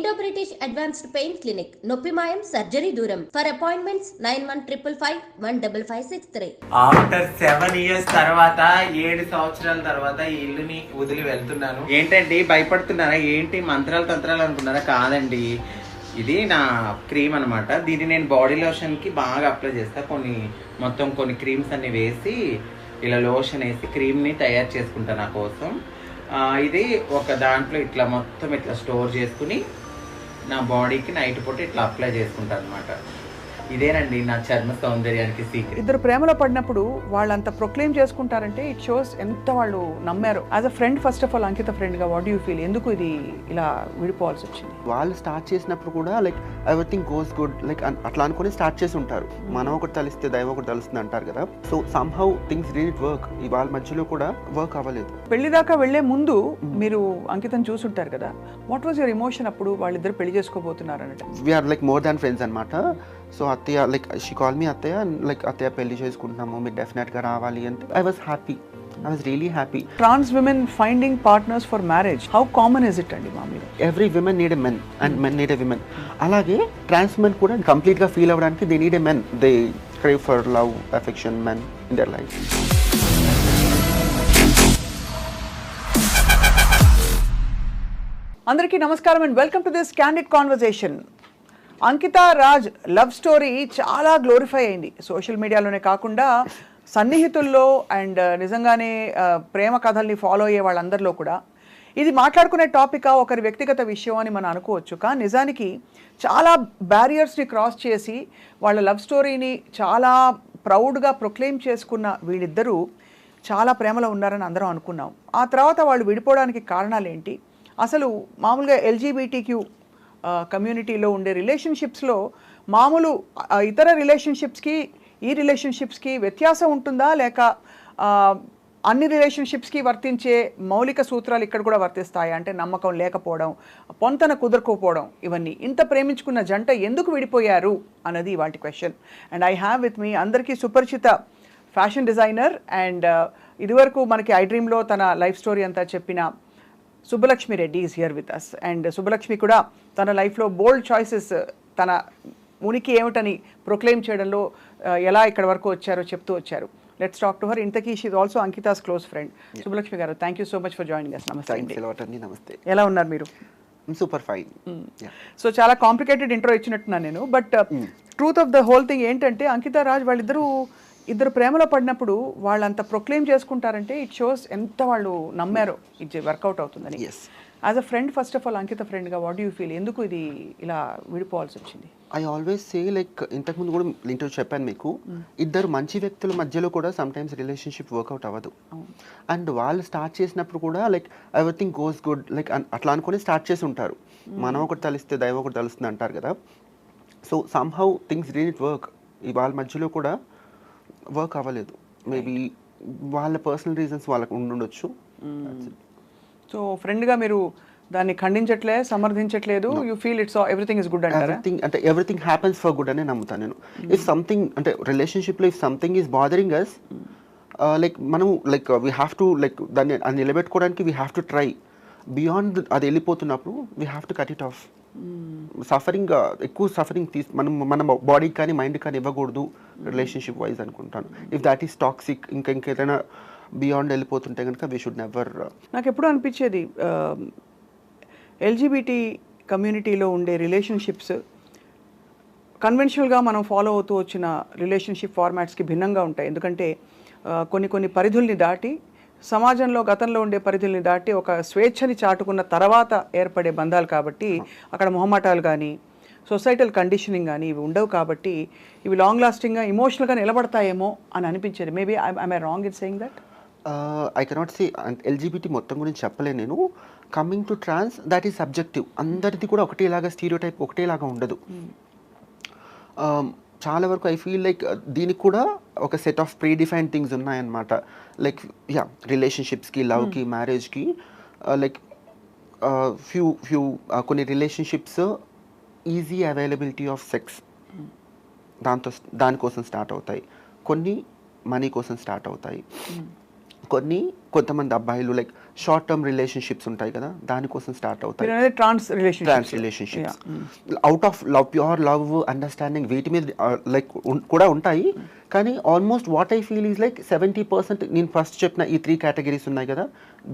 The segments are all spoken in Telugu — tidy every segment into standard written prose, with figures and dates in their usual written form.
Indo British advanced pain clinic నొప్పి మాయం సర్జరీ దూరం ఫర్ అపాయింట్మెంట్స్ 9155515563. ఆఫ్టర్ 7 years తర్వాత 7 సంవత్సరాల తర్వాత ఈ ఇల్లుని వదిలి వెళ్తున్నాను. ఏంటండి భయపడుతున్నారా? ఏంటి మంత్రాలు తంత్రాలు అనుకున్నారా? కాదండి, ఇది నా క్రీమ్ అనమాట. దీన్ని నేను బాడీ లోషన్ కి బాగా అప్లై చేస్తా. కొన్ని క్రీమ్స్ అన్ని వేసి ఇలా లోషన్ వేసి క్రీమ్ ని తయారు చేసుకుంటా నా కోసం. ఇది ఒక దాంట్లో ఇట్లా మొత్తం ఇట్లా స్టోర్ చేసుకుని నా బాడీకి నైట్ పూట ఇట్లా అప్లై చేసుకుంటాను అనమాట. ఇదేనండి నా చర్మ సౌందర్యానికి సీక్రెట్. ఇద్దరు ప్రేమలో పడినప్పుడు వాళ్ళంత ప్రొక్లెయిమ్ చేసుకుంటారంటే ఇట్ షోస్ ఎంత వాళ్ళు నమ్మారు. As a friend, first of all Ankita friend గా వాట్ యూ ఫీల్? ఎందుకు ఇది ఇలా విడిపోవాల్సి వచ్చింది? వాళ్ళు స్టార్ట్ చేసినప్పుడు కూడా like everything goes good like అట్లా అనుకుని స్టార్ట్ చేసి ఉంటారు. మనం ఒకటి తలిస్తే దైవం ఒకటి తలుస్తుంది అంటారు కదా. So somehow things didn't work. వాళ్ళ మధ్యలో కూడా వర్క్ అవ్వలేదు. పెళ్లి దాకా వెళ్లే ముందు మీరు అంకితను చూసుంటారు కదా, వాట్ వాజ్ యువర్ ఎమోషన్ అప్పుడు వాళ్ళిద్దరు పెళ్లి చేసుకోబోతున్నారు అన్నట్టు? We are like more than friends అనమాట. సో అత్తయ్య లైక్ షీ కాల్ మీ అత్తయ్య, లైక్ అత్తయ్య పెళ్లి చేసుకుంటున్నాము, మీరు డెఫినెట్గా రావాలి అంటే I was happy. I was really happy. Trans women finding partners for marriage, how common is it andi మామూలుగా? Every women need a man and men need a woman. అలాగే ట్రాన్స్ men కూడా కంప్లీట్ గా ఫీల్ అవ్వడానికి they need a man. They crave for love, affection, men in their life. అందరికీ నమస్కారం and welcome to this candid conversation. Ankita Raj love story చాలా గ్లోరిఫై అయింది సోషల్ మీడియాలోనే కాకుండా సన్నిహితుల్లో అండ్ నిజంగానే ప్రేమ కథల్ని ఫాలో అయ్యే వాళ్ళందరిలో కూడా. ఇది మాట్లాడుకునే టాపిక్ ఒకరి వ్యక్తిగత విషయం అని మనం అనుకోవచ్చు, కానీ నిజానికి చాలా బ్యారియర్స్ని క్రాస్ చేసి వాళ్ళ లవ్ స్టోరీని చాలా ప్రౌడ్గా ప్రొక్లెయిమ్ చేసుకున్న వీళ్ళిద్దరూ చాలా ప్రేమలో ఉన్నారని అందరం అనుకున్నాం. ఆ తర్వాత వాళ్ళు విడిపోవడానికి కారణాలు ఏంటి? అసలు మామూలుగా ఎల్జీబీటీక్యూ కమ్యూనిటీలో ఉండే రిలేషన్షిప్స్లో మామూలు ఇతర రిలేషన్షిప్స్కి ఈ రిలేషన్షిప్స్కి వ్యత్యాసం ఉంటుందా, లేక అన్ని రిలేషన్షిప్స్కి వర్తించే మౌలిక సూత్రాలు ఇక్కడ కూడా వర్తిస్తాయా? అంటే నమ్మకం లేకపోవడం, పొంతన కుదరకపోవడం, ఇవన్నీ. ఇంత ప్రేమించుకున్న జంట ఎందుకు విడిపోయారు అన్నది వాటి question. And I have with me అందరికీ సుపరిచిత ఫ్యాషన్ డిజైనర్ అండ్ ఇదివరకు మనకి ఐ డ్రీమ్లో తన లైఫ్ స్టోరీ అంతా చెప్పిన Subbalakshmi Reddy is here with us. And Subbalakshmi కూడా తన లైఫ్లో బోల్డ్ చాయిసెస్, తన ఉనికి ఏమిటని ప్రొక్లెయిమ్ చేయడంలో ఎలా ఇక్కడ వరకు వచ్చారో చెప్తూ వచ్చారు. Let's talk to her. ఇంతకీ she is also Ankita's close friend. Subbalakshmi garu, thank you so much for joining us. నమస్తే అండి. నమస్తే. ఎలా ఉన్నారు మీరు? Super fine. సో చాలా కాంప్లికేటెడ్ ఇంట్రో ఇచ్చినట్టున్నాను నేను, but truth of the whole thing ఏంటంటే అంకిత రాజ్ ఇద్దరు ప్రేమలో పడినప్పుడు వాళ్ళంత ప్రొక్లెయిమ్ చేసుకుంటారంటే ఇట్ షోస్ ఎంత వాళ్ళు నమ్మారో ఇది వర్కౌట్ అవుతుందని. As a friend, first of all Ankita ఫ్రెండ్గా వాట్ యూ ఫీల్? ఎందుకు ఇది ఇలా విడిపోవాల్సి వచ్చింది? ఐ ఆల్వేస్ సే లైక్ ఇంతకుముందు కూడా ఇంటర్వ్యూ చెప్పాను మీకు, ఇద్దరు మంచి వ్యక్తుల మధ్యలో కూడా సమ్ టైమ్స్ రిలేషన్షిప్ వర్కౌట్ అవ్వదు. అండ్ వాళ్ళు స్టార్ట్ చేసినప్పుడు కూడా like everything goes good like అట్లా అనుకుని స్టార్ట్ చేసి ఉంటారు. మనం ఒకటి తలిస్తే దైవం ఒకటి తలుస్తుంది అంటారు కదా. So somehow things didn't work. వాళ్ళ మధ్యలో కూడా వర్క్ అవ్వలేదు. మేబీ వాళ్ళ పర్సనల్ రీజన్స్ వాళ్ళకు ఉండొచ్చు. సో ఫ్రెండ్గా మీరు దాన్ని ఖండించట్లే, సమర్థించట్లేదు. You feel it's everything is good అంటారా? అంటే ఎవ్రీథింగ్ హ్యాపెన్స్ ఫర్ గుడ్ అనే నమ్ముతాను నేను. ఇఫ్ సంథింగ్ అంటే రిలేషన్షిప్లో if something is bothering us, like మనం like we have to like దాన్ని అది నిలబెట్టుకోవడానికి we have to try. Beyond అది వెళ్ళిపోతున్నప్పుడు we have to cut it off. Suffering ఎక్కువ సఫరింగ్ మన బాడీకి కానీ మైండ్కి కానీ ఇవ్వకూడదు రిలేషన్షిప్ వైజ్ అనుకుంటాను. ఇఫ్ దాట్ ఈస్ టాక్సిక్, ఇంకేదైనా బియాండ్ వెళ్ళిపోతుంటే కనుక వీ షుడ్ నెవర్. నాకు ఎప్పుడు అనిపించేది ఎల్జీబీటీ కమ్యూనిటీలో ఉండే రిలేషన్షిప్స్ కన్వెన్షనల్గా మనం ఫాలో అవుతూ వచ్చిన రిలేషన్షిప్ ఫార్మాట్స్కి భిన్నంగా ఉంటాయి. ఎందుకంటే కొన్ని పరిధుల్ని దాటి, సమాజంలో గతంలో ఉండే పరిధుల్ని దాటి ఒక స్వేచ్ఛని చాటుకున్న తర్వాత ఏర్పడే బంధాలు కాబట్టి అక్కడ మొహమాటాలు కానీ సొసైటల్ కండిషనింగ్ కానీ ఇవి ఉండవు. కాబట్టి ఇవి లాంగ్ లాస్టింగ్గా ఇమోషనల్గా నిలబడతాయేమో అని అనిపించేది. Maybe I'm I wrong in saying that? I cannot say LGBT మొత్తం గురించి చెప్పలేను నేను. Coming to trans, that is subjective. అందరిది కూడా ఒకటేలాగా స్టీరియోటైప్ ఒకటేలాగా ఉండదు. చాలా వరకు ఐ ఫీల్ లైక్ దీనికి కూడా ఒక set of pre defined things ఉన్నాయన్నమాట. లైక్ రిలేషన్షిప్స్కి, లవ్కి, మ్యారేజ్కి లైక్ ఫ్యూ కొన్ని relationships easy availability of sex దానికోసం స్టార్ట్ అవుతాయి. కొన్ని మనీ కోసం స్టార్ట్ అవుతాయి. కొంతమంది అబ్బాయిలు లైక్ షార్ట్ టర్మ్ రిలేషన్షిప్స్ ఉంటాయి కదా, దానికోసం స్టార్ట్ అవుతాయి trans trans relationships. Out of love, pure love, understanding వీటి మీద లైక్ కూడా ఉంటాయి. కానీ almost what I feel is like 70% నేను ఫస్ట్ చెప్పిన ఈ 3 కేటగిరీస్ ఉన్నాయి కదా,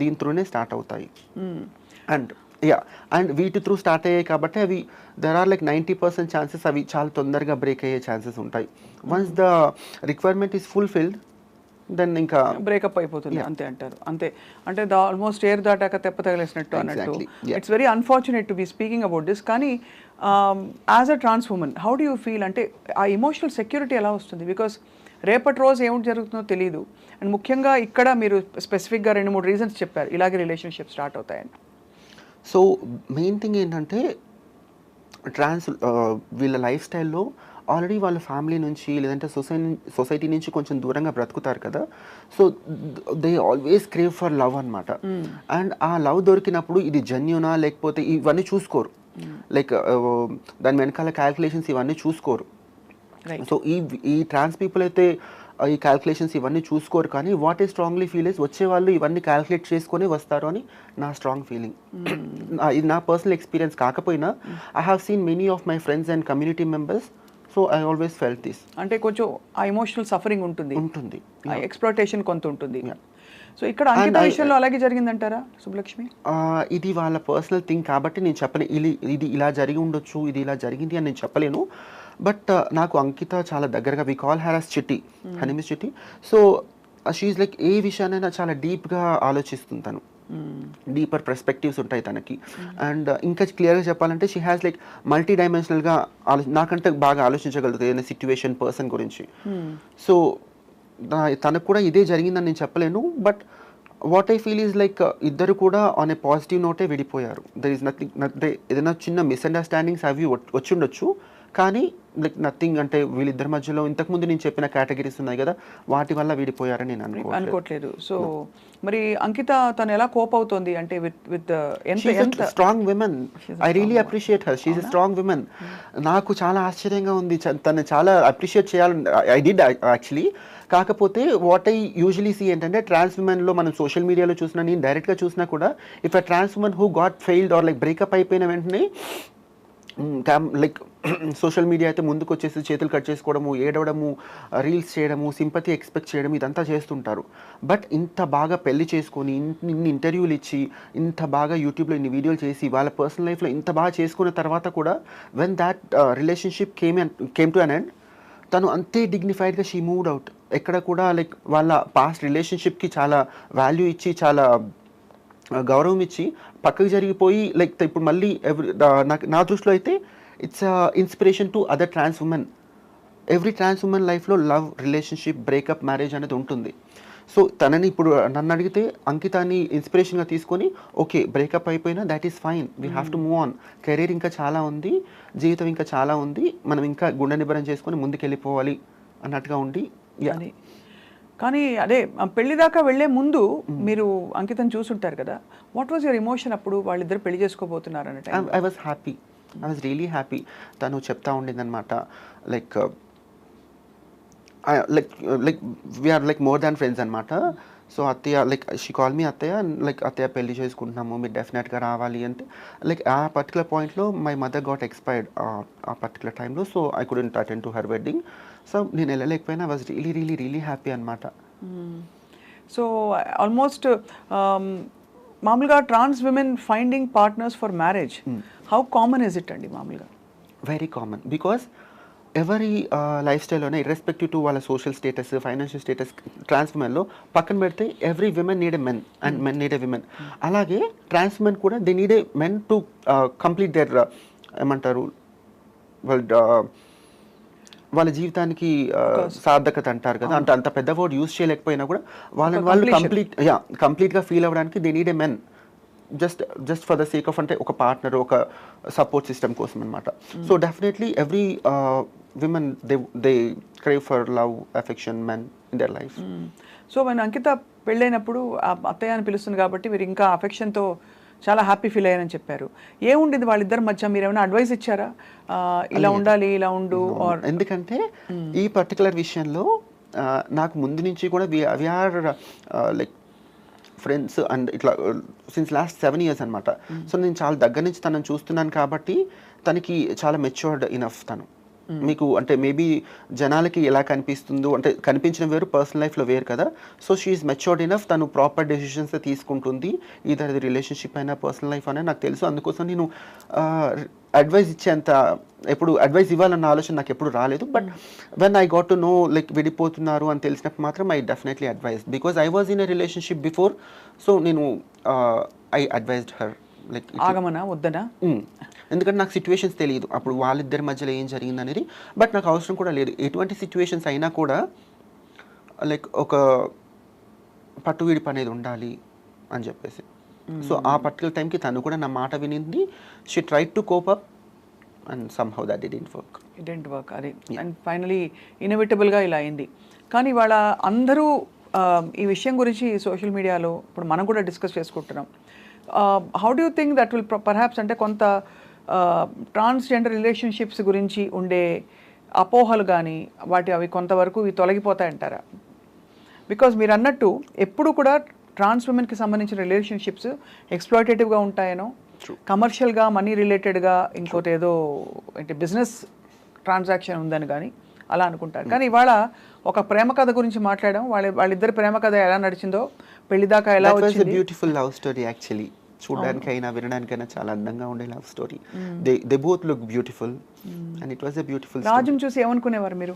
దీని త్రూనే స్టార్ట్ అవుతాయి. అండ్ వీటి త్రూ స్టార్ట్ అయ్యాయి కాబట్టి అవి దెర్ ఆర్ లైక్ 90% ఛాన్సెస్ అవి చాలా తొందరగా బ్రేక్ అయ్యే ఛాన్సెస్ ఉంటాయి. Once the requirement is fulfilled then ఇంకా బ్రేకప్ అయిపోతుంది అంతే అంటారు. అంతే అంటే ఆల్మోస్ట్ ఎయిర్ దాటాక తెప్ప తగిలేసినట్టు అన్నట్టు. It's very unfortunate to be speaking about this. కానీ as a trans woman how do you feel? అంటే ఆ ఎమోషనల్ సెక్యూరిటీ ఎలా వస్తుంది? బికాస్ రేపటి రోజు ఏమిటి జరుగుతుందో తెలియదు. అండ్ ముఖ్యంగా ఇక్కడ మీరు స్పెసిఫిక్గా 2-3 రీజన్స్ చెప్పారు ఇలాగే రిలేషన్షిప్ స్టార్ట్ అవుతాయని. సో మెయిన్ థింగ్ ఏంటంటే వీళ్ళ లైఫ్ స్టైల్లో ఆల్రెడీ వాళ్ళ ఫ్యామిలీ నుంచి లేదంటే సొసైటీ నుంచి కొంచెం దూరంగా బ్రతుకుతారు కదా. So they always crave for love అనమాట. అండ్ ఆ లవ్ దొరికినప్పుడు ఇది జెన్యూనా లేకపోతే ఇవన్నీ చూసుకోరు. లైక్ దాని వెనకాల క్యాల్కులేషన్స్ ఇవన్నీ చూసుకోరు. సో ఈ ట్రాన్స్ పీపుల్ అయితే ఈ క్యాల్కులేషన్స్ ఇవన్నీ చూసుకోరు. కానీ వాట్ ఈ స్ట్రాంగ్లీ ఫీల్ ఇస్ వచ్చే వాళ్ళు ఇవన్నీ క్యాల్కులేట్ చేసుకొని వస్తారు అని నా స్ట్రాంగ్ ఫీలింగ్. ఇది నా పర్సనల్ ఎక్స్పీరియన్స్ కాకపోయినా I have seen many of my friends and community members. So I always felt this. అంటే కొంచెం ఆ ఎమోషనల్ సఫరింగ్ ఉంటుంది, ఎక్స్‌ప్లాయిటేషన్ కొంత ఉంటుంది. సో ఇక్కడ అంకిత విషయంలో అలాగే జరిగిందంటారా సుబ్బలక్ష్మి? ఇది వాళ్ళ పర్సనల్ థింగ్ కాబట్టి నేను చెప్పలేను ఇది ఇలా జరిగి ఉండొచ్చు, ఇది ఇలా జరిగింది అని నేను చెప్పలేను. బట్ నాకు అంకిత చాలా దగ్గరగా, వి కాల్ హర్ యాస్ చిట్టి, హనీమిస్ చిట్టి. సో షీఈ్ లైక్ ఏ విషయానైనా చాలా డీప్గా ఆలోచిస్తుంది తను. డీపర్ పర్స్పెక్టివ్స్ ఉంటాయి తనకి. అండ్ ఇంకా క్లియర్గా చెప్పాలంటే షీ హ్యాస్ లైక్ మల్టీ డైమెన్షనల్గా నాకంటే బాగా ఆలోచించగలుగుతుంది ఏదైనా సిచ్యువేషన్, పర్సన్ గురించి. సో తనకు కూడా ఇదే జరిగిందని నేను చెప్పలేను. But what I feel is like ఇద్దరు కూడా ఆన్ ఏ పాజిటివ్ నోటే విడిపోయారు. దర్ ఈస్ నథింగ్, ఏదైనా చిన్న మిస్అండర్స్టాండింగ్స్ అవి వచ్చిండొచ్చు కానీ లైక్ నథింగ్. అంటే వీళ్ళిద్దరి మధ్యలో ఇంతకుముందు నేను చెప్పిన కేటగిరీస్ ఉన్నాయి కదా, వాటి వల్ల విడిపోయారని నేను అనుకోవట్లేదు. సో మరి అంకిత తను ఎలా కోప్ అవుతుంది? అంటే with strong women. I really appreciate her. She's a strong women. నాకు చాలా ఆశ్చర్యంగా ఉంది. తను చాలా అప్రిషియేట్ చేయాలని ఐ డిడ్ యాక్చువల్లీ. కాకపోతే వాట్ ఐ యూజువలీ సీ ఏంటంటే ట్రాన్స్ ఉమెన్లో మనం సోషల్ మీడియాలో చూసినా, నేను డైరెక్ట్గా చూసినా కూడా, if a trans women who got failed or like breakup అయిపోయిన వెంటనే లైక్ సోషల్ మీడియా అయితే ముందుకు వచ్చేసి చేతులు కట్ చేసుకోవడము, ఏడవడము, రీల్స్ చేయడము, సింపతి ఎక్స్పెక్ట్ చేయడం ఇదంతా చేస్తుంటారు. బట్ ఇంత బాగా పెళ్లి చేసుకొని ఇన్ని ఇంటర్వ్యూలు ఇచ్చి ఇంత బాగా యూట్యూబ్లో ఇన్ని వీడియోలు చేసి వాళ్ళ పర్సనల్ లైఫ్లో ఇంత బాగా చేసుకున్న తర్వాత కూడా when that relationship came to an end, తను అంతే డిగ్నిఫైడ్గా షీ మూవ్డ్ అవుట్. ఎక్కడ కూడా లైక్ వాళ్ళ పాస్ట్ రిలేషన్షిప్కి చాలా వాల్యూ ఇచ్చి, చాలా గౌరవం ఇచ్చి పక్కకు జరిగిపోయి లైక్ ఇప్పుడు మళ్ళీ నా దృష్టిలో అయితే it's inspiration to other trans woman. Every trans woman లైఫ్లో లవ్, రిలేషన్షిప్, బ్రేకప్, మ్యారేజ్ అనేది ఉంటుంది. సో తనని ఇప్పుడు నన్ను అడిగితే అంకితాన్ని ఇన్స్పిరేషన్గా తీసుకొని ఓకే బ్రేకప్ అయిపోయినా that is fine, we have to move on, career ఇంకా చాలా ఉంది, జీవితం ఇంకా చాలా ఉంది, మనం ఇంకా గుండె నిబ్బరం చేసుకొని ముందుకెళ్ళిపోవాలి అన్నట్టుగా ఉండి. కానీ అదే పెళ్లి దాకా వెళ్లే ముందు మీరు అంకితం చూసుంటారు కదా, వాట్ వాజ్ యువర్ ఎమోషన్ అప్పుడు వాళ్ళిద్దరు పెళ్లి చేసుకోబోతున్నారు అన్నట్టు? I was happy, I was really happy. తను చెప్తా ఉండిందనమాట like like we are like more than friends అనమాట. సో అత్తయ్య లైక్ షీ కాల్ మీ అత్తయ్య, లైక్ అత్తయ్య పెళ్లి చేసుకుంటున్నాము, మీరు డెఫినెట్గా రావాలి అంటే. లైక్ ఆ పర్టికులర్ పాయింట్లో మై మదర్ గాట్ ఎక్స్పైర్డ్ ఆ పర్టికులర్ టైంలో. So I couldn't attend to her wedding. So నేను వెళ్ళలేకపోయినా I was really really really happy అనమాట. సో ఆల్మోస్ట్ మామూలుగా trans women finding partners for marriage, how common is it అండి? మామూలుగా వెరీ కామన్. బికాస్ ఎవరి లైఫ్ స్టైల్లోనే ఇర్రెస్పెక్టివ్ టు వాళ్ళ social status, financial status, trans ఉమెన్లో పక్కన పెడితే every women need a men and men need a women. అలాగే ట్రాన్స్ ఉమెన్ కూడా they need a men to complete there ఏమంటారు వాళ్ళ జీవితానికి సార్థకత అంటారు కదా, అంటే అంత పెద్ద వర్డ్ యూజ్ చేయలేకపోయినా కూడా వాళ్ళని వాళ్ళు కంప్లీట్గా ఫీల్ అవ్వడానికి they need a men just for the sake of అంటే ఒక పార్ట్నర్, ఒక సపోర్ట్ సిస్టమ్ కోసం అనమాట. So definitely every women they crave for love, affection, men in their life. So మన అంకిత పెళ్ళైనప్పుడు అత్తయ్య అని పిలుస్తుంది కాబట్టి మీరు ఇంకా అఫెక్షన్తో చాలా హ్యాపీ ఫీల్ అయ్యారని చెప్పారు. ఏముండేది వాళ్ళిద్దరి మధ్య? మీరు ఏమైనా అడ్వైస్ ఇచ్చారా, ఇలా ఉండాలి, ఇలా ఉండు? ఎందుకంటే ఈ పర్టికులర్ విషయంలో నాకు ముందు నుంచి కూడా వీఆర్ లైక్ ఫ్రెండ్స్ అండ్ ఇట్లా సిన్స్ లాస్ట్ 7 years అనమాట. సో నేను చాలా దగ్గర నుంచి తనని చూస్తున్నాను కాబట్టి తనకి చాలా మెచ్యూర్డ్ ఇనఫ్ తను. మీకు అంటే మేబీ జనాలకి ఎలా కనిపిస్తుందో అంటే కనిపించిన వేరు, పర్సనల్ లైఫ్లో వేరు కదా. సో షీఈస్ మెచ్యూర్డ్ ఇనఫ్, తను ప్రాపర్ డెసిషన్స్ తీసుకుంటుంది. ఈధర్ అది రిలేషన్షిప్ అయినా పర్సనల్ లైఫ్ అయినా నాకు తెలుసు. అందుకోసం నేను అడ్వైస్ ఇచ్చేంత ఎప్పుడు అడ్వైస్ ఇవ్వాలన్న ఆలోచన నాకు ఎప్పుడు రాలేదు. But when I got to know like విడిపోతున్నారు అని తెలిసినప్పుడు మాత్రం I definitely advise, because I was in a relationship before. So నేను ఐ అడ్వైజ్డ్ హర్ లైక్ ఆగమనా వద్దనా, ఎందుకంటే నాకు సిచ్యువేషన్స్ తెలియదు అప్పుడు వాళ్ళిద్దరి మధ్యలో ఏం జరిగింది అనేది. బట్ నాకు అవసరం కూడా లేదు. ఎటువంటి సిచ్యువేషన్స్ అయినా కూడా లైక్ ఒక పట్టు విడిపు అనేది ఉండాలి అని చెప్పేసి. సో ఆ పర్టికులర్ టైంకి తను కూడా నా మాట వినింది. She tried to cope up and somehow that it didn't work. అది అండ్ ఫైనలీ ఇన్ఎవిటబుల్గా ఇలా అయింది. కానీ వాళ్ళ అందరూ ఈ విషయం గురించి సోషల్ మీడియాలో ఇప్పుడు మనం కూడా డిస్కస్ చేసుకుంటున్నాం. How do you think that will perhaps అంటే కొంత ట్రాన్స్జెండర్ రిలేషన్షిప్స్ గురించి ఉండే అపోహలు కానీ అవి కొంతవరకు తొలగిపోతాయంటారా? బికాజ్ మీరు అన్నట్టు ఎప్పుడు కూడా ట్రాన్స్ ఉమెన్కి సంబంధించిన రిలేషన్షిప్స్ ఎక్స్ప్లాయిటేటివ్గా ఉంటాయనో, కమర్షియల్గా మనీ రిలేటెడ్గా ఇంకోటి ఏదో అంటే బిజినెస్ ట్రాన్సాక్షన్ ఉందని కానీ అలా అనుకుంటారు. కానీ ఇవాళ ఒక ప్రేమ కథ గురించి మాట్లాడడం, వాళ్ళిద్దరి ప్రేమ కథ ఎలా నడిచిందో, పెళ్లి దాకా ఎలా వచ్చింది. Beautiful love story actually. చూడడానికైనా వినడానికైనా చాలా అందంగా ఉండే love story. They both look beautiful and it was a beautiful. రాజుని చూసి ఏమనుకునేవారు మీరు?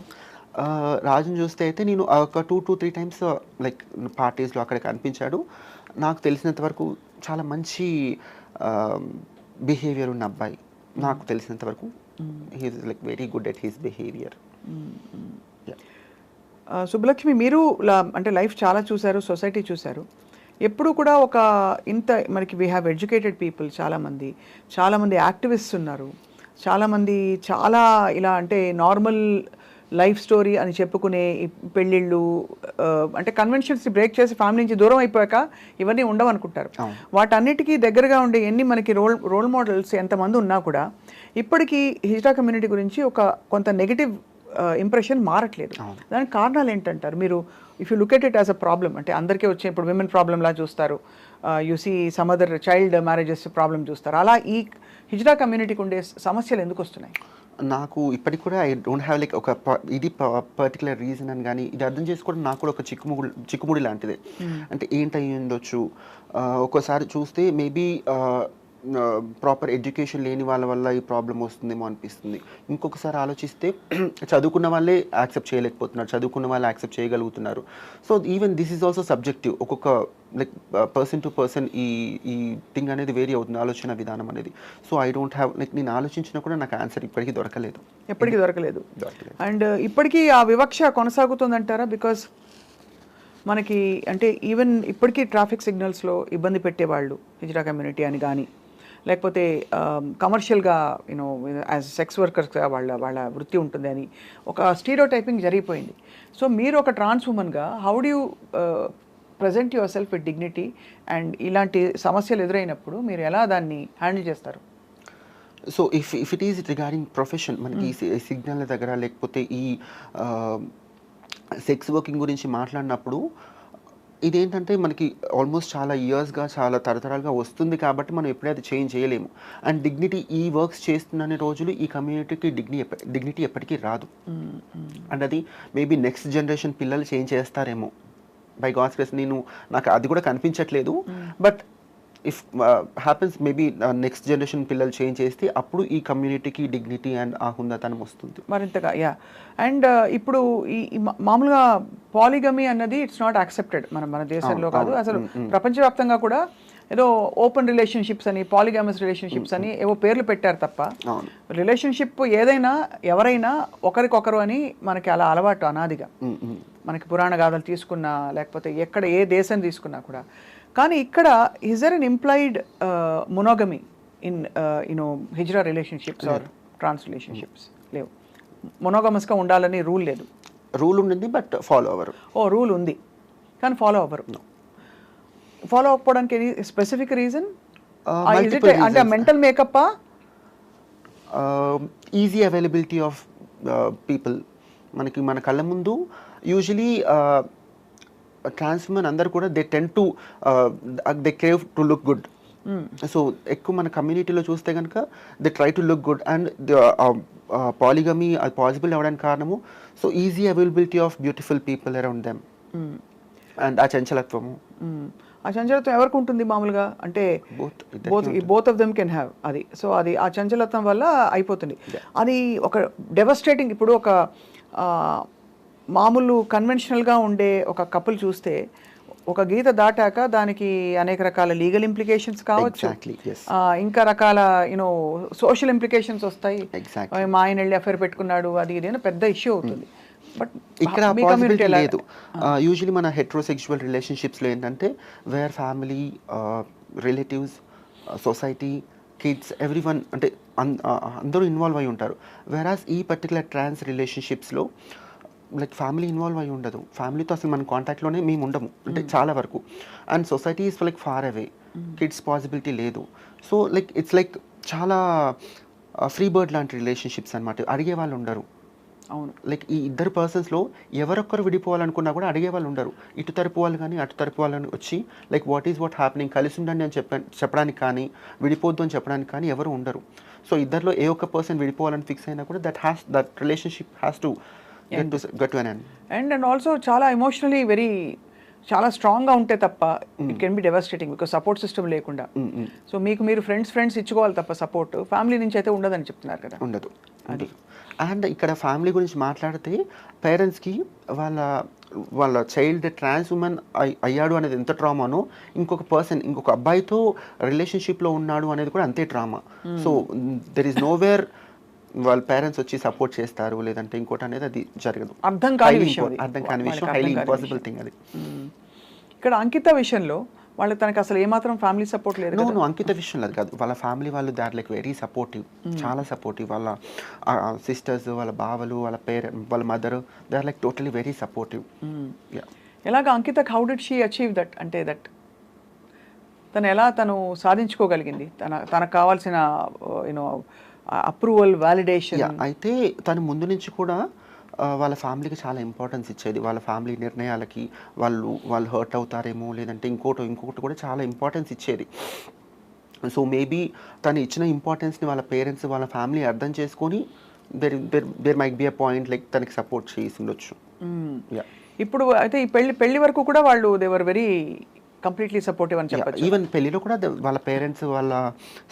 రాజుని చూస్తే అయితే నేను ఒక 2 to 3 times లైక్ పార్టీస్లో అక్కడ కనిపించాడు. నాకు తెలిసినంత వరకు చాలా మంచి బిహేవియర్ ఉన్న అబ్బాయి. నాకు తెలిసినంత వరకు he's like very good at his behaviour. Subbalakshmi, మీరు అంటే లైఫ్ చాలా చూశారు, సొసైటీ చూశారు. ఎప్పుడు కూడా ఒక ఇంత మనకి వీ హ్యావ్ ఎడ్యుకేటెడ్ పీపుల్, చాలామంది యాక్టివిస్ట్స్ ఉన్నారు, చాలామంది చాలా ఇలా అంటే నార్మల్ లైఫ్ స్టోరీ అని చెప్పుకునే పెళ్ళిళ్ళు అంటే కన్వెన్షన్స్ బ్రేక్ చేసి ఫ్యామిలీ నుంచి దూరం అయిపోయాక ఇవన్నీ ఉండవు అనుకుంటారు. వాటన్నిటికీ దగ్గరగా ఉండే ఎన్ని మనకి రోల్ మోడల్స్ ఎంతమంది ఉన్నా కూడా ఇప్పటికీ హిజ్రా కమ్యూనిటీ గురించి కొంత నెగిటివ్ ఇంప్రెషన్ మారట్లేదు. దానికి కారణాలు ఏంటంటారు మీరు? If you look at it as a problem, అంటే అందరికీ వచ్చే ఇప్పుడు విమెన్ ప్రాబ్లంలా చూస్తారు, you see some other child marriages problem చూస్తారు. అలా ఈ హిజ్రా కమ్యూనిటీకి ఉండే సమస్యలు ఎందుకు వస్తున్నాయి? నాకు ఇప్పటికి కూడా ఐ డోంట్ హ్యావ్ లైక్ ఒక ఇది పర్టికులర్ రీజన్ అని కానీ ఇది అర్థం చేసుకోవడం నాకు కూడా ఒక చిక్కుముడి లాంటిదే. అంటే ఏంటయి ఉండొచ్చు, ఒక్కోసారి చూస్తే మేబీ ప్రాపర్ ఎడ్యుకేషన్ లేని వాళ్ళ వల్ల ఈ ప్రాబ్లం వస్తుందేమో అనిపిస్తుంది. ఇంకొకసారి ఆలోచిస్తే చదువుకున్న వాళ్ళే యాక్సెప్ట్ చేయలేకపోతున్నారు, చదువుకున్న వాళ్ళు యాక్సెప్ట్ చేయగలుగుతున్నారు. So even this is also subjective. ఒక్కొక్క లైక్ పర్సన్ టు పర్సన్ ఈ థింగ్ అనేది వేరీ అవుతుంది, ఆలోచన విధానం అనేది. So I don't have like నేను ఆలోచించినా కూడా నాకు ఆన్సర్ ఇప్పటికీ దొరకలేదు. అండ్ ఇప్పటికీ ఆ వివక్ష కొనసాగుతుందంటారా? బికాస్ మనకి అంటే ఈవెన్ ఇప్పటికీ ట్రాఫిక్ సిగ్నల్స్లో ఇబ్బంది పెట్టేవాళ్ళు హిజ్రా కమ్యూనిటీ అని కానీ, లేకపోతే కమర్షియల్గా యూనో యాజ్ సెక్స్ వర్కర్స్గా వాళ్ళ వృత్తి ఉంటుంది అని ఒక స్టీరియోటైపింగ్ జరిగిపోయింది. సో మీరు ఒక ట్రాన్స్ ఉమెన్గా how do you present yourself with dignity and ఇలాంటి సమస్యలు ఎదురైనప్పుడు మీరు ఎలా దాన్ని హ్యాండిల్ చేస్తారు? So if it is regarding profession, మనకి సిగ్నల్ దగ్గర లేకపోతే ఈ సెక్స్ వర్కింగ్ గురించి మాట్లాడినప్పుడు ఇదేంటంటే మనకి ఆల్మోస్ట్ చాలా ఇయర్స్గా చాలా తరతరాలుగా వస్తుంది కాబట్టి మనం ఎప్పుడైతే చేంజ్ చేయలేము. అండ్ డిగ్నిటీ ఈ వర్క్స్ చేస్తున్న రోజులు ఈ కమ్యూనిటీకి డిగ్నిటీ ఎప్పటికీ రాదు. అండ్ అది మేబీ నెక్స్ట్ జనరేషన్ పిల్లలు చేంజ్ చేస్తారేమో బై గాడ్స్ గ్రేస్. నాకు అది కూడా కనిపించట్లేదు. But if happens maybe next generation పిల్లలు చేంజ్ చేస్తే అప్పుడు ఈ కమ్యూనిటీకి డిగ్నిటీ అండ్ ఆ హుందాతనం వస్తుంది మరింతగా. అండ్ ఇప్పుడు ఈ మామూలుగా పాలిగమీ అన్నది ఇట్స్ నాట్ యాక్సెప్టెడ్ మన దేశంలో కాదు, అసలు ప్రపంచవ్యాప్తంగా కూడా ఏదో ఓపెన్ రిలేషన్షిప్స్ అని, పాలిగమస్ రిలేషన్షిప్స్ అని ఏవో పేర్లు పెట్టారు తప్ప రిలేషన్షిప్ ఏదైనా ఎవరైనా ఒకరికొకరు అని మనకి అలా అలవాటు అనాదిగా. మనకి పురాణ గాథలు తీసుకున్నా లేకపోతే ఎక్కడ ఏ దేశం తీసుకున్నా కూడా. కానీ ఇక్కడ is there an implied monogamy in you know hijra relationships or trans relationships? లేవు. మొనోగమస్గా ఉండాలని రూల్ లేదు. రూల్ ఉండింది బట్ ఫాలో అవ్వరు. రూల్ ఉంది కానీ ఫాలో అవ్వరు. ఫాలో అవ్వడానికి ఎనీ స్పెసిఫిక్ రీజన్? అంటే mental makeup, easy availability of people. మన కళ్ళ ముందు యూజువలీ ట్రాన్స్ ఉమెన్ అందరు కూడా they tend to they crave to look good. So ఎక్కువ మన కమ్యూనిటీలో చూస్తే కనుక they try to look good and polygamy అది పాసిబుల్ అవ్వడానికి కారణము so easy availability of beautiful people around them and ఆ చంచలత్వము. ఆ చంచలత్వం ఎవరికి ఉంటుంది మామూలుగా అంటే both of them can have అది. సో అది ఆ చంచలత్వం వల్ల అయిపోతుంది. అది ఒక డెవస్ట్రేటింగ్. ఇప్పుడు ఒక మామూలు కన్వెన్షనల్గా ఉండే ఒక కపుల్ చూస్తే ఒక గీత దాటాక దానికి అనేక రకాల లీగల్ ఇంప్లికేషన్స్ కావచ్చు, ఇంకా రకాల యూనో సోషల్ ఇంప్లికేషన్స్ వస్తాయి. మా ఆయన వెళ్ళి అఫేర్ పెట్టుకున్నాడు అది ఇది అని పెద్ద ఇష్యూ అవుతుంది. బట్ ఇక్కడ పాసిబిలిటీ లేదు. యూజువలీ మన హెట్రోసెక్షువల్ రిలేషన్షిప్స్లో ఏంటంటే where family, relatives, society, kids, everyone అంటే అందరూ ఇన్వాల్వ్ అయి ఉంటారు. వేరాస్ ఈ పర్టికులర్ ట్రాన్స్ రిలేషన్షిప్స్లో లైక్ ఫ్యామిలీ ఇన్వాల్వ్ అయి ఉండదు. ఫ్యామిలీతో అసలు మన కాంటాక్ట్లోనే మేము ఉండము అంటే చాలా వరకు. And society is like far away, kids possibility లేదు. సో లైక్ ఇట్స్ లైక్ చాలా ఫ్రీ బర్డ్ లాంటి రిలేషన్షిప్స్ అనమాట. అడిగే వాళ్ళు ఉండరు. అవును. లైక్ ఈ ఇద్దరు పర్సన్స్లో ఎవరొక్కరు విడిపోవాలనుకున్నా కూడా అడిగే వాళ్ళు ఉండరు. ఇటు తరపు వాళ్ళు కానీ అటు తరపు వాళ్ళని వచ్చి like what is what happening, కలిసి ఉండండి అని చెప్పడానికి కానీ విడిపోద్దు అని చెప్పడానికి కానీ ఎవరు ఉండరు. సో ఇద్దరిలో ఏ ఒక్క పర్సన్ విడిపోవాలని ఫిక్స్ అయినా కూడా that relationship has to get to an end. And also చాలా ఎమోషనలీ చాలా స్ట్రాంగ్గా ఉంటే తప్ప it can be devastating because support system లేకుండా. సో మీకు మీరు ఫ్రెండ్స్ ఇచ్చుకోవాలి తప్ప సపోర్ట్ ఫ్యామిలీ నుంచి అయితే ఉండదని చెప్తున్నారు కదా. ఉండదు. అండ్ ఇక్కడ ఫ్యామిలీ గురించి మాట్లాడితే పేరెంట్స్కి వాళ్ళ చైల్డ్ ట్రాన్స్ ఉమెన్ అయ్యాడు అనేది ఎంత ట్రామానో ఇంకొక అబ్బాయితో రిలేషన్షిప్లో ఉన్నాడు అనేది కూడా అంతే trauma. So there is nowhere వాళ్ళ పేరెంట్స్ వచ్చి సపోర్ట్ చేస్తారు లేదంటే ఇంకోటి అనేది అది జరగదు. అర్థం కాని విషయం, హైలీ ఇంపాసిబుల్ థింగ్ అది. ఇక్కడ అంకిత విషయంలో తనకి అసలు ఏమాత్రం ఫ్యామిలీ సపోర్ట్ లేదు. నో అంకిత విషయంలో అది కాదు. వాళ్ళ ఫ్యామిలీ వాళ్ళు they are like very supportive, చాలా సపోర్టివ్. వాళ్ళ సిస్టర్స్, వాళ్ళ బావలు, వాళ్ళ mother they are like totally very supportive. ఎలాగ అంకితకి how did she achieve that అంటే దట్ తను సాధించుకోగలిగింది తనకు కావాల్సిన యూనో అప్రూవల్, వాలిడేషన్? అయితే తను ముందు నుంచి కూడా వాళ్ళ ఫ్యామిలీకి చాలా ఇంపార్టెన్స్ ఇచ్చేది. వాళ్ళ ఫ్యామిలీ నిర్ణయాలకి వాళ్ళు హర్ట్ అవుతారేమో లేదంటే ఇంకొకటి కూడా చాలా ఇంపార్టెన్స్ ఇచ్చేది. సో మేబీ తను ఇచ్చిన ఇంపార్టెన్స్ని వాళ్ళ పేరెంట్స్, వాళ్ళ ఫ్యామిలీ అర్థం చేసుకొని there might be a point like తనకి సపోర్ట్ చేసి ఉండొచ్చు. ఇప్పుడు అయితే ఈ పెళ్లి వరకు కూడా వాళ్ళు they were very completely supportive అని చెప్పచ్చు. ఈవెన్ పెళ్లిలో కూడా వాళ్ళ పేరెంట్స్, వాళ్ళ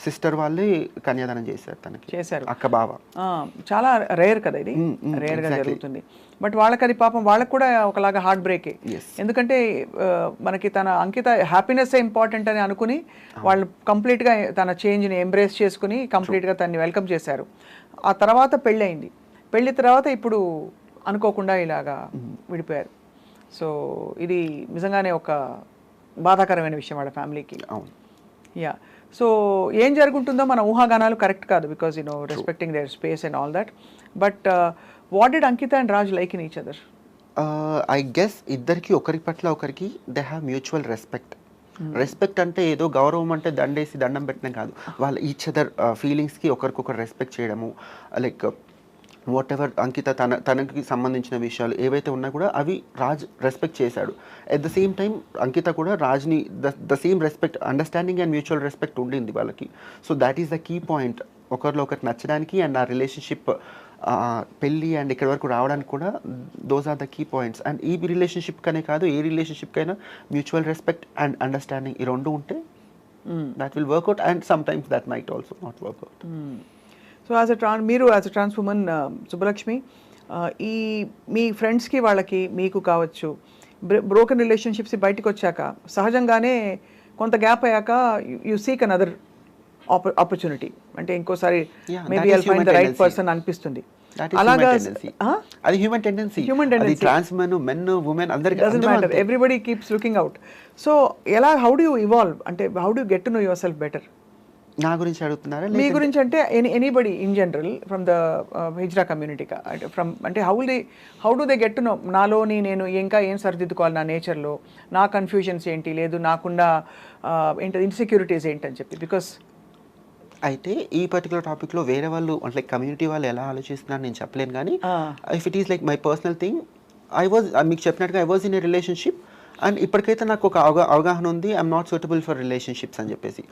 సిస్టర్ వాళ్ళే కన్యాదానం చేశారు తనకి. చేశారు. అక్క బావ. చాలా రేర్ కదా ఇది, రేర్గా జరుగుతుంది. బట్ వాళ్ళకి అది పాపం వాళ్ళకి కూడా ఒకలాగా హార్ట్ బ్రేకే. ఎందుకంటే మనకి తన అంకిత హ్యాపీనెస్ ఇంపార్టెంట్ అని అనుకుని వాళ్ళు కంప్లీట్గా తన చేంజ్ని ఎంబ్రేస్ చేసుకుని కంప్లీట్గా తనని వెల్కమ్ చేశారు. ఆ తర్వాత పెళ్ళయింది. పెళ్లి తర్వాత ఇప్పుడు అనుకోకుండా ఇలాగా విడిపోయారు. సో ఇది నిజంగానే ఒక బాధాకరమైన విషయం వాళ్ళ ఫ్యామిలీకి. యా. సో ఏం జరుగుతుందో మన ఊహాగానాలు కరెక్ట్ కాదు because respecting their space and all that. But what did Ankita and Raj like in each other? I guess ఇద్దరికి ఒకరి పట్ల ఒకరికి they have mutual respect. Respect అంటే ఏదో గౌరవం అంటే దండేసి దండం పెట్టడం కాదు. వాళ్ళ ఈచ్ అదర్ ఫీలింగ్స్కి ఒకరికొకరు రెస్పెక్ట్ చేయడము. లైక్ వాట్ ఎవర్ అంకిత తనకి సంబంధించిన విషయాలు ఏవైతే ఉన్నా కూడా అవి రాజ్ రెస్పెక్ట్ చేశాడు. At the same time Ankita కూడా రాజ్ని the same respect, understanding and mutual respect ఉండింది వాళ్ళకి. So that is the key point ఒకరిలో ఒకరికి నచ్చడానికి అండ్ ఆ రిలేషన్షిప్ పెళ్ళి అండ్ ఇక్కడి వరకు రావడానికి కూడా those are the key points. And ఈ రిలేషన్షిప్ కనే కాదు ఏ రిలేషన్షిప్కైనా మ్యూచువల్ రెస్పెక్ట్ అండ్ అండర్స్టాండింగ్ ఈ రెండు ఉంటే that will work out and sometimes that might also not work out. So మీరు as a trans woman Subbalakshmi, ఈ మీ ఫ్రెండ్స్కి వాళ్ళకి మీకు కావచ్చు బ్రోకెన్ రిలేషన్షిప్స్ బయటకు వచ్చాక సహజంగానే కొంత గ్యాప్ అయ్యాక యు సీక్ అనదర్ ఆపర్చునిటీ, అంటే ఇంకోసారి maybe I'll find the right person అనిపిస్తుంది. అలాగా అది human tendency. Trans men women అందరికీ doesn't matter, everybody keeps looking out. So ఎలా హౌ డు యూ ఇవాల్వ్, అంటే how do get to know yourself better? నా గురించి అడుగుతున్నారా? మీ గురించి అంటే anybody in general from the hijra community, from అంటే how do they get to know నాలోని నేను ఇంకా ఏం సరిదిద్దుకోవాలి నా నేచర్లో, నా కన్ఫ్యూజన్స్ ఏంటి, లేదు నాకుండా ఏంటి ఇన్సెక్యూరిటీస్ ఏంటి అని చెప్పి. బికాస్ అయితే ఈ పర్టికులర్ టాపిక్లో వేరే వాళ్ళు అంటే కమ్యూనిటీ వాళ్ళు ఎలా ఆలోచిస్తున్నారు నేను చెప్పలేను, కానీ if it is like my personal thing, మీకు చెప్పినట్టుగా I was in a relationship and ఇప్పటికైతే నాకు ఒక అవగాహన ఉంది, I'm not suitable for relationships అని చెప్పేసి.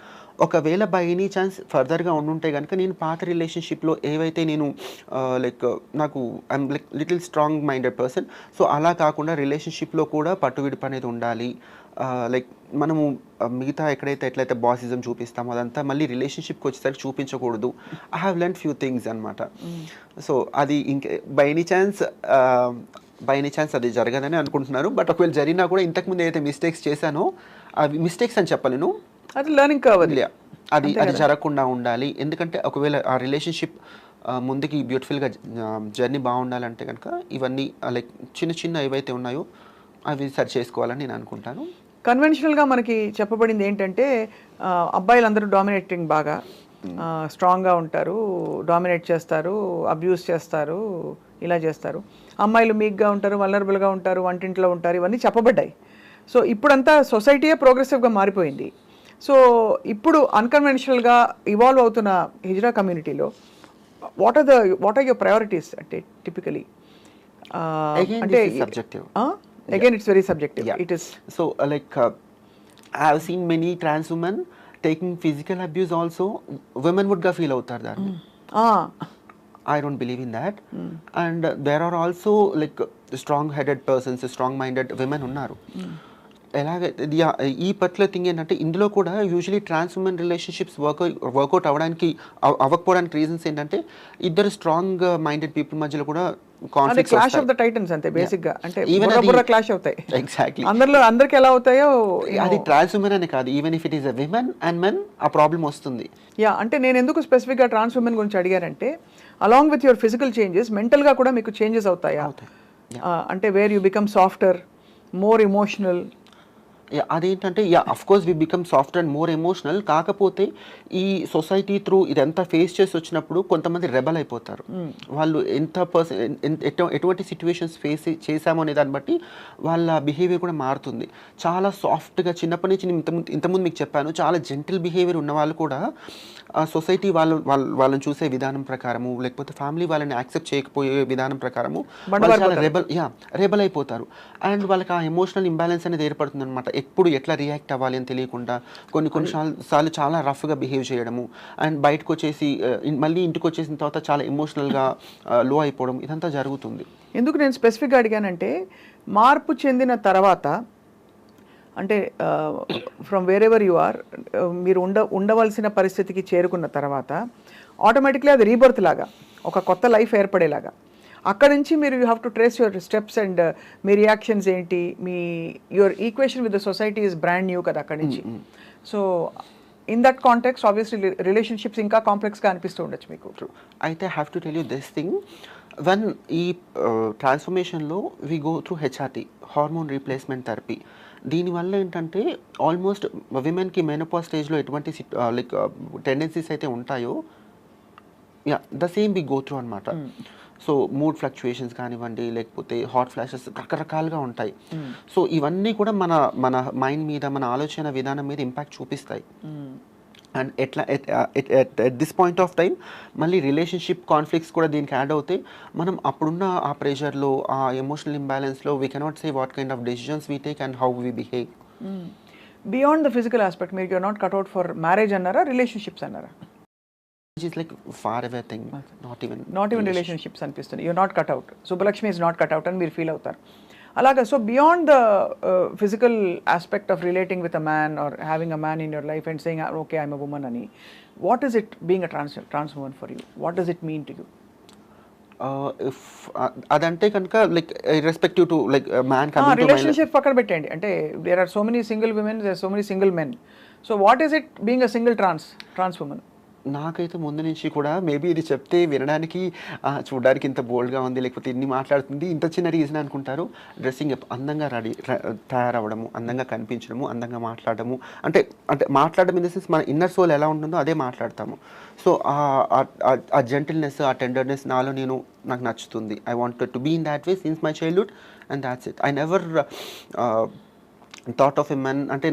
ఒకవేళ బై ఎనీ ఛాన్స్ ఫర్దర్గా ఉండుంటే కనుక నేను పాత రిలేషన్షిప్లో ఏవైతే నేను లైక్ నాకు I'm like little strong minded person. So అలా కాకుండా రిలేషన్షిప్లో కూడా పట్టువిడుపు అనేది ఉండాలి. లైక్ మనము మిగతా ఎట్లయితే బాసిజం చూపిస్తామో అదంతా మళ్ళీ రిలేషన్షిప్కి వచ్చేసరికి చూపించకూడదు. I have learn few things అనమాట. సో అది ఇంకే బై ఎనీ ఛాన్స్ అది జరగదని అనుకుంటున్నారు. బట్ ఒకవేళ జరిగినా కూడా ఇంతకుముందు ఏదైతే మిస్టేక్స్ చేశానో అవి మిస్టేక్స్ అని చెప్పలేను, అది లెర్నింగ్ కావాలి. అది జరగకుండా ఉండాలి. ఎందుకంటే ఒకవేళ ఆ రిలేషన్షిప్ ముందుకి బ్యూటిఫుల్గా జర్నీ బాగుండాలంటే కనుక ఇవన్నీ లైక్ చిన్న ఏవైతే ఉన్నాయో అవి సరి చేసుకోవాలని నేను అనుకుంటాను. కన్వెన్షనల్గా మనకి చెప్పబడింది ఏంటంటే అబ్బాయిలందరూ డామినేటింగ్ బాగా స్ట్రాంగ్గా ఉంటారు, డామినేట్ చేస్తారు, అబ్యూస్ చేస్తారు, ఇలా చేస్తారు. అమ్మాయిలు మీక్గా ఉంటారు, వల్నరబుల్గా ఉంటారు, వంటింట్లో ఉంటారు, ఇవన్నీ చెప్పబడ్డాయి. సో ఇప్పుడంతా సొసైటీయే ప్రోగ్రెసివ్గా మారిపోయింది. సో ఇప్పుడు అన్కన్వెన్షనల్గా ఇవాల్వ్ అవుతున్న హిజ్రా కమ్యూనిటీలో వాట్ ఆర్ యువర్ ప్రయారిటీస్ అంటే టిపికలీ? అంటే again it's very subjective. It is so like I have seen many trans women taking physical abuse also. Women would feel outar that I don't believe in that. And there are also like strong headed persons, strong minded women unnaru. ఎలాగ ఈ పర్టికులర్ థింగ్ ఏంటంటే ఇందులో కూడా usually trans women relationships work out అవ్వకపోవడానికి reasons ఏంటంటే ఇద్దరు స్ట్రాంగ్ మైండెడ్ పీపుల్ మధ్యలో కూడా క్లాష్ ఆఫ్ ద టైటన్స్ అంతే బేసిక్ గా. అంటే క్లాష్ అవుతాయి ఎగ్జాక్ట్లీ. అందరికి ఎలా అవుతాయో అది ట్రాన్స్ ఉమెన్ అనే కాదు, even if it is a women and men ఆ ప్రాబ్లం వస్తుంది. అంటే నేను ఎందుకు స్పెసిఫిక్ గా ట్రాన్స్ ఉమెన్ గురించి అడిగానంటే along with your physical changes mental గా కూడా మీకు చేంజెస్ అవుతాయా? అంటే where you become softer, more emotional. అదేంటంటే of course we become soft and more emotional. కాకపోతే ఈ సొసైటీ త్రూ ఇదంతా ఫేస్ చేసి వచ్చినప్పుడు కొంతమంది రెబల్ అయిపోతారు. వాళ్ళు ఎటువంటి సిచ్యువేషన్స్ ఫేస్ చేశామో అనే దాన్ని బట్టి వాళ్ళ బిహేవియర్ కూడా మారుతుంది. చాలా సాఫ్ట్గా చిన్నప్పటి నుంచి ఇంతకుముందు మీకు చెప్పాను, చాలా జెంటిల్ బిహేవియర్ ఉన్న వాళ్ళు కూడా సొసైటీ వాళ్ళని చూసే విధానం ప్రకారము, లేకపోతే ఫ్యామిలీ వాళ్ళని యాక్సెప్ట్ చేయకపోయే విధానం ప్రకారము రెబల్ అయిపోతారు. అండ్ వాళ్ళకి ఆ ఎమోషనల్ ఇంబ్యాలెన్స్ అనేది ఏర్పడుతుంది అనమాట. ఎప్పుడు ఎట్లా రియాక్ట్ అవ్వాలి అని తెలియకుండా కొన్నిసార్లు చాలా రఫ్గా బిహేవ్ చేయడము, అండ్ బయటకు వచ్చేసి మళ్ళీ ఇంటికి వచ్చేసిన తర్వాత చాలా ఎమోషనల్గా లో అయిపోవడం, ఇదంతా జరుగుతుంది. ఎందుకు నేను స్పెసిఫిక్గా అడిగానంటే మార్పు చెందిన తర్వాత అంటే from wherever you are మీరు ఉండవలసిన పరిస్థితికి చేరుకున్న తర్వాత ఆటోమేటిక్లీ అది రీబర్త్ లాగా ఒక కొత్త లైఫ్ ఏర్పడేలాగా అక్కడ నుంచి మీరు you have to trace your steps and మీ రియాక్షన్స్ ఏంటి, మీ your equation with the society is brand new కదా అక్కడి నుంచి. So in that context obviously relationships ఇంకా కాంప్లెక్స్గా అనిపిస్తూ ఉండొచ్చు మీకు. అయితే have to tell you this thing, when ఈ ట్రాన్స్ఫర్మేషన్లో we go through HRT, hormone replacement therapy. దీనివల్ల ఏంటంటే ఆల్మోస్ట్ విమెన్కి మెనోపాజ్ స్టేజ్లో ఎటువంటి లైక్ టెండెన్సీస్ అయితే ఉంటాయో the same we go through అనమాట. సో మూడ్ ఫ్లక్చుయేషన్స్ కానివ్వండి, లేకపోతే హాట్ ఫ్లాషెస్ రకరకాలుగా ఉంటాయి. సో ఇవన్నీ కూడా మన మైండ్ మీద, మన ఆలోచన విధానం మీద ఇంపాక్ట్ చూపిస్తాయి. అండ్ ఎట్లా at this point of time మళ్ళీ రిలేషన్షిప్ కాన్ఫ్లిక్ట్స్ కూడా దీనికి యాడ్ అవుతాయి. మనం అప్పుడున్న ఆ ప్రెషర్లో, ఆ ఎమోషనల్ ఇంబ్యాలెన్స్లో we cannot say what kind of decisions we take and how we behave. Beyond the physical aspect మీరు you're not cut out for marriage అన్నారా, రిలేషన్షిప్స్ అన్నారా? Is like far away thing, not even relationships అనిపిస్తుంది. you're not cut out, Subbalakshmi is not cut out అని మీరు ఫీల్ అవుతారు అలాగా. So beyond the physical aspect of relating with a man or having a man in your life and saying okay I'm a woman అని, what is it being a trans woman for you? What does it mean to you? అదంటే కనుక like respective to like man relationship పక్కన పెట్టండి. అంటే there are so many single women, there are so many single men. So what is it being a single trans woman? నాకైతే ముందు నుంచి కూడా మేబీ ఇది చెప్తే వినడానికి చూడడానికి ఇంత బోల్డ్గా ఉంది, లేకపోతే ఇన్ని మాట్లాడుతుంది, ఇంత చిన్న రీజన్ అనుకుంటారు. డ్రెస్సింగ్ అందంగా తయారవ్వడము, అందంగా కనిపించడము, అందంగా మాట్లాడము, అంటే మాట్లాడడం ఇన్ ద సెన్స్ మన ఇన్నర్ సోల్ ఎలా ఉంటుందో అదే మాట్లాడతాము. సో ఆ జెంటిల్నెస్, ఆ టెండర్నెస్ నాకు నచ్చుతుంది. I wanted to be in that way since my childhood and that's it. I never thought of a men, అంటే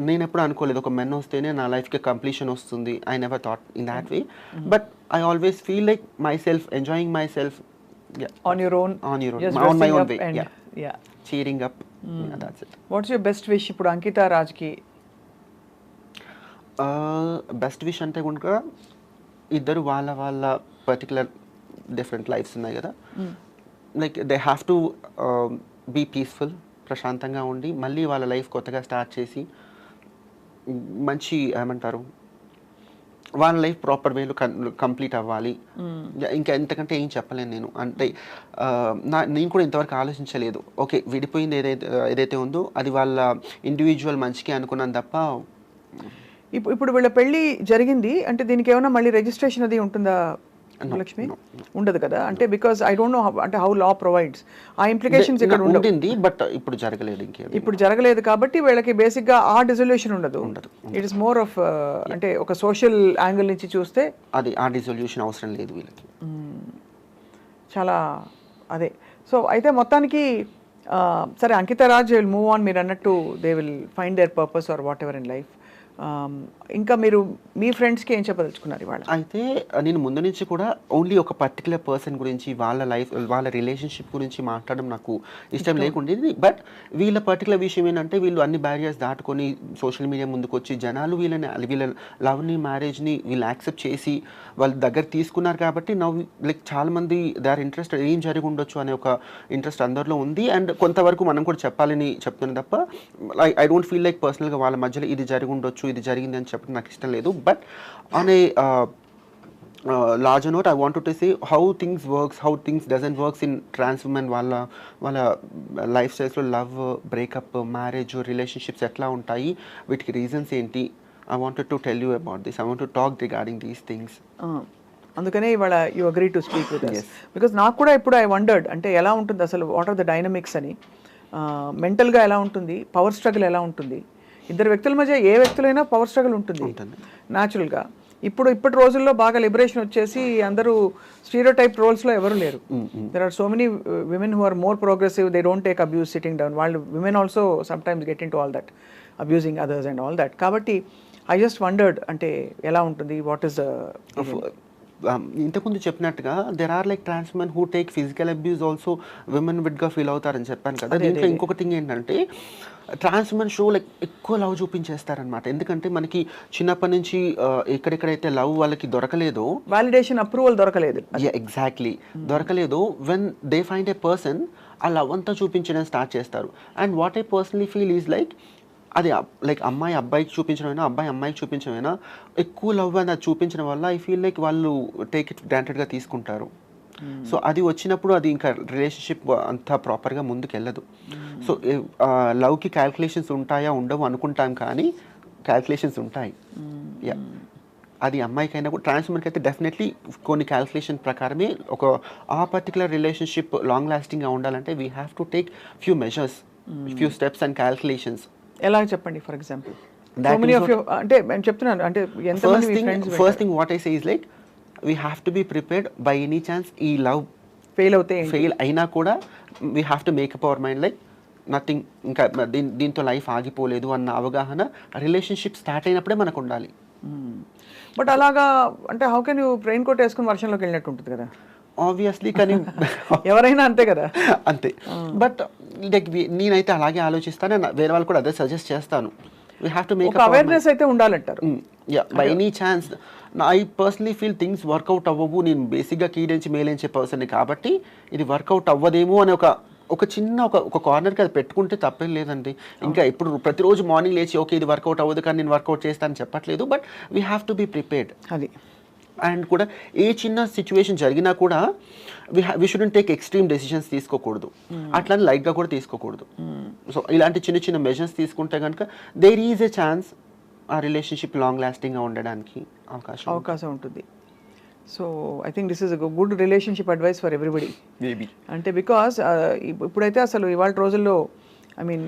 నేను ఎప్పుడు అనుకోలేదు ఒక మెన్ వస్తేనే నా లైఫ్కి కంప్లీషన్ వస్తుంది. I never thought in that way, but I always feel like my self enjoying my self on your own on my own way, cheering up that's it. What's your best wish ఇప్పుడు అంకిత రాజ్కి? బెస్ట్ విష్ అంటే కనుక ఇద్దరు వాళ్ళ పర్టికులర్ డిఫరెంట్ లైఫ్స్ ఉన్నాయి కదా, like they have to be peaceful, ప్రశాంతంగా ఉండి మళ్ళీ వాళ్ళ లైఫ్ కొత్తగా స్టార్ట్ చేసి మంచి ఏమంటారు వాళ్ళ లైఫ్ ప్రాపర్ వేలో కంప్లీట్ అవ్వాలి. ఇంకా ఎంతకంటే ఏం చెప్పలేను నేను. అంటే నేను కూడా ఇంతవరకు ఆలోచించలేదు. ఓకే, విడిపోయింది ఏదైతే ఉందో అది వాళ్ళ ఇండివిజువల్ మంచికి అనుకున్నాను తప్ప. ఇప్పుడు వీళ్ళ పెళ్లి జరిగింది అంటే దీనికి ఏమైనా మళ్ళీ రిజిస్ట్రేషన్ అది ఉంటుందా లక్ష్మి? ఉండదు కదా, అంటే బికాస్ ఐ డోంట్ నో అంటే హౌ లా ప్రొవైడ్స్ ఆ ఇంప్లికేషన్స్ ఇక్కడ ఉంటుంది. బట్ ఇప్పుడు జరగలేదు, ఇప్పుడు జరగలేదు కాబట్టి వీళ్ళకి బేసిక్ గా ఆ డిజల్యూషన్ ఉండదు. ఇట్ ఇస్ మోర్ ఆఫ్ అంటే ఒక సోషల్ యాంగిల్ నుంచి చూస్తే అది ఆ డిజల్యూషన్ అవసరం లేదు వీళ్ళకి. చాలా అదే. సో అయితే మొత్తానికి సరే Ankita Raj will move on, మీరు అన్నట్టు they will find their purpose or whatever in life. ఇంకా మీరు మీ ఫ్రెండ్స్కి ఏం చెప్పదలుచుకున్నారు ఇవాళ? అయితే నేను ముందు నుంచి కూడా ఓన్లీ ఒక పర్టికులర్ పర్సన్ గురించి వాళ్ళ లైఫ్ వాళ్ళ రిలేషన్షిప్ గురించి మాట్లాడడం నాకు ఇష్టం లేకుండేది. బట్ వీళ్ళ పర్టికులర్ విషయం ఏంటంటే వీళ్ళు అన్ని బ్యారియర్స్ దాటుకొని సోషల్ మీడియా ముందుకు వచ్చి జనాలు వీళ్ళ లవ్ని మ్యారేజ్ని వీళ్ళు యాక్సెప్ట్ చేసి వాళ్ళ దగ్గర తీసుకున్నారు కాబట్టి నవ్వు లైక్ చాలామంది దే ఆర్ ఇంట్రెస్టెడ్, ఏం జరిగి ఉండొచ్చు అనే ఒక ఇంట్రెస్ట్ అందరిలో ఉంది. అండ్ కొంతవరకు మనం కూడా చెప్పాలని చెప్తున్నాను తప్ప ఐ డోంట్ ఫీల్ లైక్ పర్సనల్గా వాళ్ళ మధ్యలో ఇది జరిగి ఉండొచ్చు ఇది జరిగింది అని చెప్పడం నాకు ఇష్టం లేదు. But on a larger note, I wanted to say how things works, how things doesn't works in trans women వాళ్ళ లైఫ్ స్టైల్స్లో లవ్, బ్రేకప్, మ్యారేజ్, రిలేషన్షిప్స్ ఎట్లా ఉంటాయి, వీటికి రీజన్స్ ఏంటి. I wanted to tell you about this. I want to talk regarding these things. అందుకనే ఇవాళ you agree to speak with us. Because నాకు కూడా ఇప్పుడు ఐ వండర్డ్ అంటే ఎలా ఉంటుంది అసలు, వాట్ ఆర్ ద డైనమిక్స్ అని, మెంటల్గా ఎలా ఉంటుంది, పవర్ స్ట్రగుల్ ఎలా ఉంటుంది. ఇద్దరు వ్యక్తుల మధ్య ఏ వ్యక్తులైనా పవర్ స్ట్రగుల్ ఉంటుంది న్యాచురల్గా. ఇప్పటి రోజుల్లో బాగా లిబరేషన్ వచ్చేసి అందరూ స్టీరియోటైప్ రోల్స్లో ఎవరు లేరు. There are so many women who are more progressive, they don't take abuse sitting down. వాళ్ళు women also sometimes get into all that, abusing others and all that. కాబట్టి ఐ జస్ట్ వండర్డ్ అంటే ఎలా ఉంటుంది, వాట్ ఈస్ ఇంతకుముందు చెప్పినట్టుగా there are like trans women who take physical abuse also women విడ్గా ఫీల్ అవుతారని చెప్పాను కదా. దీంట్లో ఇంకొక థింగ్ ఏంటంటే ట్రాన్స్ ఉమెన్ షో లైక్ ఎక్కువ లవ్ చూపించేస్తారనమాట. ఎందుకంటే మనకి చిన్నప్పటి నుంచి ఎక్కడెక్కడైతే లవ్ వాళ్ళకి దొరకలేదో, వాలిడేషన్ అప్రూవల్ దొరకలేదు, ఎగ్జాక్ట్లీ దొరకలేదో, when they find a person ఆ లవ్ అంతా చూపించడం స్టార్ట్ చేస్తారు. And what I personally feel is like అది లైక్ అమ్మాయి అబ్బాయికి చూపించడమైనా అబ్బాయి అమ్మాయికి చూపించడమైనా ఎక్కువ లవ్ అని అది చూపించడం వల్ల ఐ ఫీల్ లైక్ వాళ్ళు టేక్ ఇట్ గ్రాంటెడ్గా తీసుకుంటారు. సో అది వచ్చినప్పుడు అది ఇంకా రిలేషన్షిప్ అంతా ప్రాపర్గా ముందుకు వెళ్ళదు. సో లవ్కి క్యాల్కులేషన్స్ ఉంటాయా ఉండవు అనుకుంటాం, కానీ క్యాల్కులేషన్స్ ఉంటాయి. యా, అది అమ్మాయికైనా కూడా ట్రాన్స్ ఉమెన్కి అయితే డెఫినెట్లీ కొన్ని క్యాల్కులేషన్ ప్రకారమే ఒక ఆ పర్టికులర్ రిలేషన్షిప్ లాంగ్ లాస్టింగ్గా ఉండాలంటే we have to take few measures, few steps and calculations. ఎలా చెప్పండి ఫర్ ఎగ్జాంపుల్? అంటే నేను చెప్తున్నాను అంటే first thing what I say is like we have to be prepared by any chance ఈ లవ్ ఫెయిల్ అయినా కూడా we have to make up our mind like nothing, ఇంకా దీంతో లైఫ్ ఆగిపోలేదు అన్న అవగాహన రిలేషన్షిప్ స్టార్ట్ అయినప్పుడే మనకు ఉండాలి. బట్ అలాగా అంటే how can you raincoat వేసుకుని వర్షంలోకి వెళ్ళినట్టు ఉంటుంది కదా ఆబ్వియస్లీ, కానీ ఎవరైనా అంతే కదా. అంతే. బట్ లైక్ నేనైతే అలాగే ఆలోచిస్తాను, వేరే వాళ్ళు కూడా అదే సజెస్ట్ చేస్తాను. We have to make awareness అయితే ఉండాలంటారు. Yeah, by any chance I personally feel things work out అవ్వవు. నేను బేసిక్గా కీడించి మేలించే పర్సన్ కాబట్టి ఇది వర్కౌట్ అవ్వదేమో అని ఒక చిన్న ఒక కార్నర్కి అది పెట్టుకుంటే తప్పేం లేదండి. ఇంకా ఇప్పుడు ప్రతిరోజు మార్నింగ్ లేచి ఓకే ఇది వర్కౌట్ అవ్వదు కానీ నేను వర్కౌట్ చేస్తానని చెప్పట్లేదు. But we have to be prepared. అది అండ్ కూడా ఏ చిన్న సిచ్యువేషన్ జరిగినా కూడా we shouldn't take extreme decisions తీసుకోకూడదు, అట్లానే లైట్గా కూడా తీసుకోకూడదు. సో ఇలాంటి చిన్న చిన్న మెజర్స్ తీసుకుంటే కనుక దేర్ ఈజ్ ఎ ఛాన్స్ ఆ రిలేషన్షిప్ లాంగ్ లాస్టింగ్గా ఉండడానికి అవకాశం ఉంటుంది. So I think this is good relationship advice for everybody. Maybe అంటే బికాస్ ఇప్పుడైతే అసలు ఇవాళ రోజుల్లో I mean,